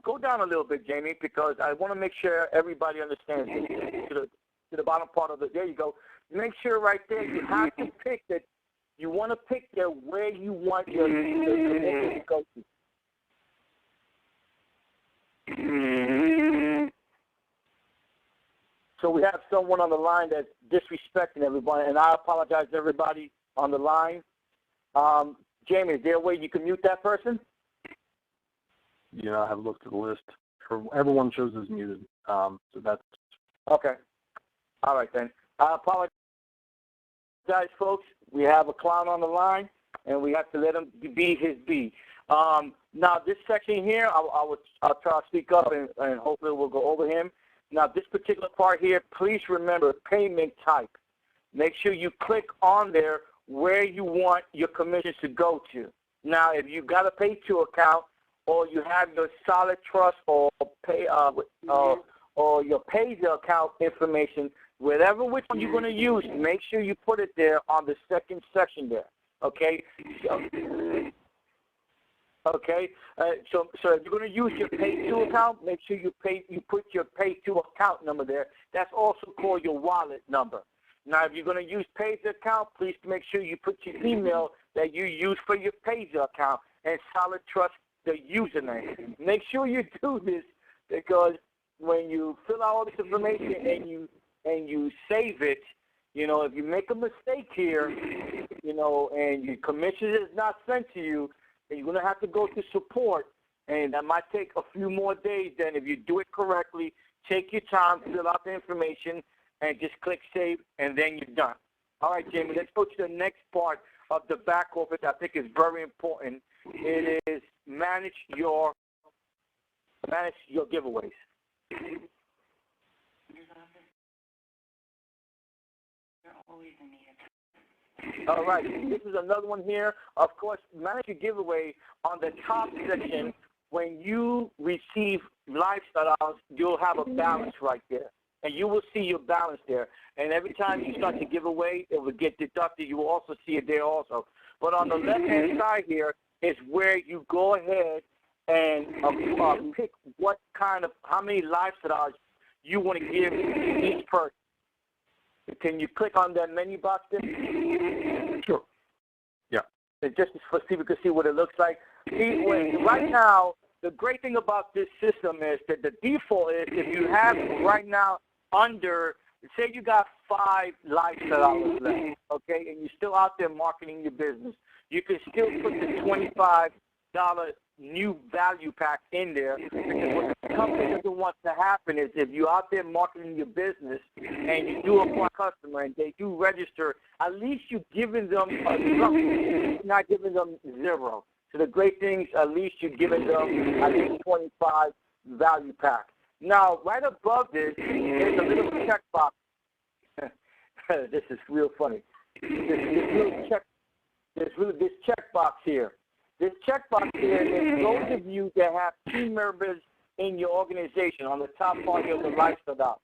[SPEAKER 1] Go down a little bit, Jamie, because I want to make sure everybody understands this. To the bottom part of it. There you go. Make sure right there you have to pick that. You want to pick there where you want your commission to go to. So we have someone on the line that's disrespecting everybody, and I apologize to everybody on the line. Jamie, is there a way you can mute that person?
[SPEAKER 2] Yeah, I have looked at the list. Everyone shows is muted. So that's...
[SPEAKER 1] Okay. All right, then. I apologize, folks. We have a clown on the line, and we have to let him be his be. Now, this section here, I'll try to speak up, and hopefully we'll go over him. Now, this particular part here, please remember payment type. Make sure you click on there where you want your commissions to go to. Now, if you got a pay-to account, or you have your Solid Trust or or your Payzer account information, which one you're going to use, make sure you put it there on the second section there. Okay. Okay, so if you're going to use your Pay2 account, make sure you put your Pay2 account number there. That's also called your wallet number. Now, if you're going to use Payzer account, please make sure you put your email that you use for your Payzer account and solid trust the username. Make sure you do this because when you fill out all this information and you save it, you know, if you make a mistake here, you know, and your commission is not sent to you, then you're going to have to go to support, and that might take a few more days. Then if you do it correctly, take your time, fill out the information, and just click save, and then you're done. All right, Jamie, let's go to the next part of the back office I think is very important. It is manage your giveaways. All right, this is another one here. Of course, manage your giveaway on the top section. When you receive lifestyles, you'll have a balance right there. And you will see your balance there. And every time you start to give away, it will get deducted. You will also see it there also. But on the left-hand side here is where you go ahead and pick what kind of, how many lifestyles you want to give each person. Can you click on that menu box there?
[SPEAKER 2] Sure. Yeah.
[SPEAKER 1] And just so people can see what it looks like. See, right now, the great thing about this system is that the default is if you have right now under, say you got 5 lifestyles left, okay, and you're still out there marketing your business, you can still put the $25 new value pack in there, because what the company doesn't want to happen is if you're out there marketing your business and you do acquire a customer and they do register, at least you're giving them something, not giving them 0. So the great thing is at least you're giving them at least 25 value pack. Now, right above this is a little checkbox. This is real funny. This checkbox here. This checkbox here is those of you that have team members in your organization on the top part of the lifestyle.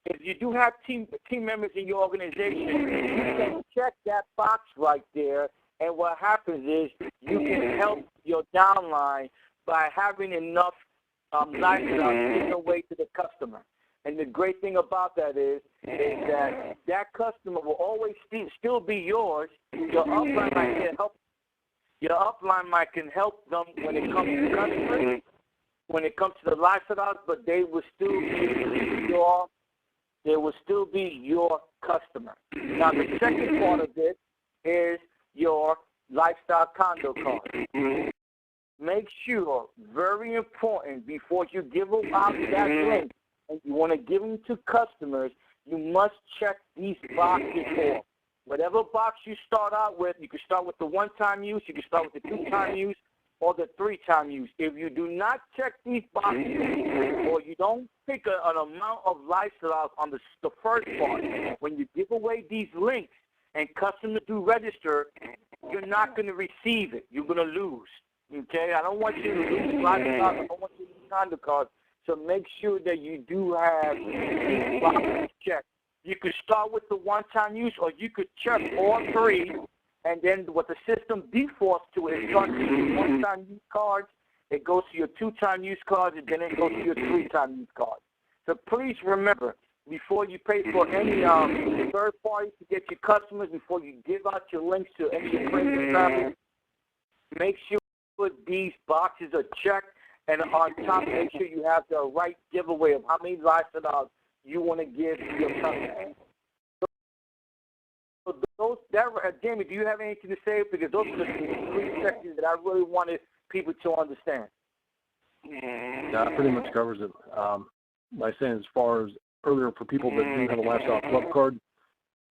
[SPEAKER 1] If you do have team members in your organization, you can check that box right there, and what happens is you can help your downline by having enough lifestyle in the way to the customer. And the great thing about that is that customer will always still be yours. Your upline might can help them when it comes to customers, when it comes to the lifestyle, but they will still be your customer. Now the second part of this is your lifestyle condo card. Make sure, very important, before you give out that link and you want to give them to customers, you must check these boxes off. Whatever box you start out with, you can start with the 1-time use, you can start with the 2-time use, or the 3-time use. If you do not check these boxes, or you don't pick an amount of lifestyles on the first part, when you give away these links and customers do register, you're not going to receive it. You're going to lose. Okay? I don't want you to lose lifestyles. I don't want you to lose condo cards. So make sure that you do have these boxes checked. You could start with the 1-time use, or you could check all 3, and then what the system defaults to is starts with your 1-time use cards, it goes to your 2-time use cards, and then it goes to your 3-time use cards. So please remember, before you pay for any third party to get your customers, before you give out your links to any of your friends and family, make sure these boxes are checked, and on top, make sure you have the right giveaway of how many lifestyles you want to give to your customers. So Jamie, do you have anything to say? Because those are the 3 sections that I really wanted people to understand.
[SPEAKER 2] Yeah, that pretty much covers it. By saying, as far as earlier, for people that do have a lifestyle club card,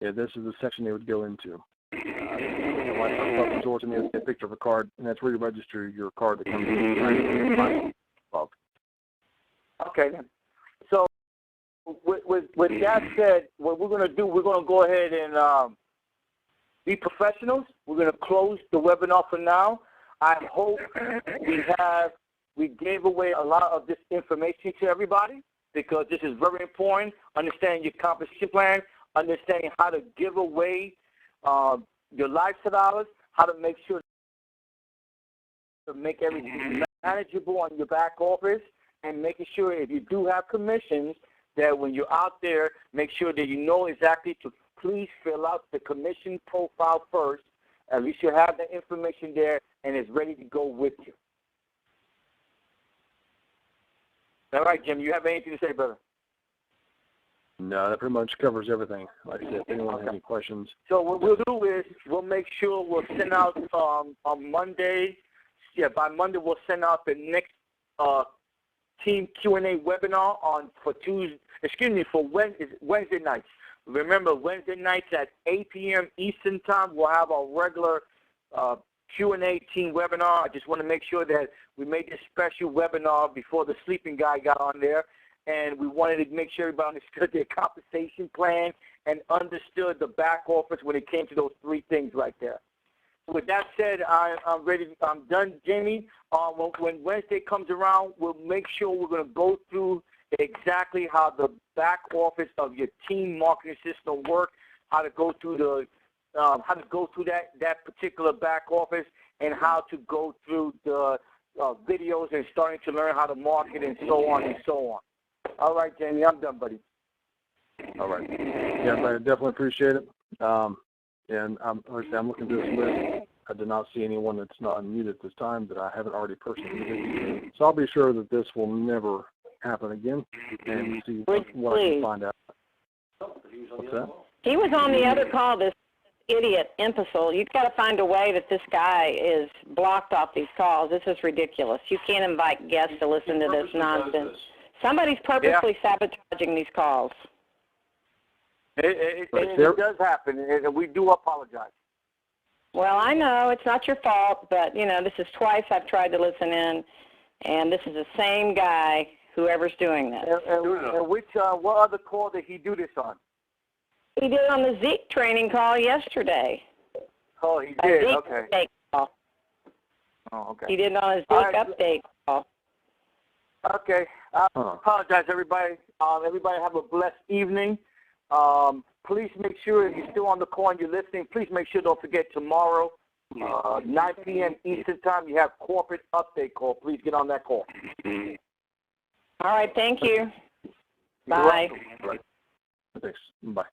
[SPEAKER 2] yeah, this is the section they would go into. The lifestyle club resorts, and a picture of a card, and that's where you register your card that comes in.
[SPEAKER 1] Okay, then. So with that said, what we're going to do, we're going to go ahead and be professionals. We're going to close the webinar for now. I hope we gave away a lot of this information to everybody, because this is very important. Understanding your compensation plan, understanding how to give away your lifestyle dollars, how to make sure to make everything manageable on your back office, and making sure if you do have commissions that when you're out there, make sure that you know exactly to please fill out the commission profile first. At least you have the information there and it's ready to go with you. All right, Jim, you have anything to say, brother?
[SPEAKER 2] No, that pretty much covers everything. Like I said, if anyone has any questions.
[SPEAKER 1] So what we'll do is we'll make sure we'll send out on Monday. Yeah, by Monday we'll send out the next team Q&A webinar for Wednesday nights. Remember, Wednesday nights at 8 p.m. Eastern Time, we'll have our regular Q&A team webinar. I just want to make sure that we made this special webinar before the sleeping guy got on there, and we wanted to make sure everybody understood their compensation plan and understood the back office when it came to those three things right there. With that said, I'm ready. I'm done, Jamie. When Wednesday comes around, we'll make sure we're going to go through exactly how the back office of your team marketing system works, how to go through that particular back office, and how to go through the videos and starting to learn how to market and so on and so on. All right, Jamie, I'm done, buddy.
[SPEAKER 2] All right. Yeah, I definitely appreciate it. And I'm looking through this list. I did not see anyone that's not unmuted this time that I haven't already personally muted. So I'll be sure that this will never happen again and see what I can find out. What's that?
[SPEAKER 5] He was on the other call, this idiot imbecile. You've got to find a way that this guy is blocked off these calls. This is ridiculous. You can't invite guests to listen to this nonsense. Somebody's purposely sabotaging these calls.
[SPEAKER 1] It does happen, and we do apologize.
[SPEAKER 5] Well, I know it's not your fault, but, you know, this is twice I've tried to listen in, and this is the same guy, whoever's doing this.
[SPEAKER 1] And what other call did he do this on?
[SPEAKER 5] He did on the Zeke training call yesterday.
[SPEAKER 1] Oh, he did? Okay.
[SPEAKER 5] Update call.
[SPEAKER 1] Oh, okay.
[SPEAKER 5] He did on his Zeke update call.
[SPEAKER 1] Okay. I apologize, everybody. Everybody have a blessed evening. Please make sure if you're still on the call and you're listening, please make sure don't forget tomorrow, 9 p.m. Eastern Time, you have corporate update call. Please get on that call.
[SPEAKER 5] All right. Thank you. Bye.
[SPEAKER 2] Thanks. Bye.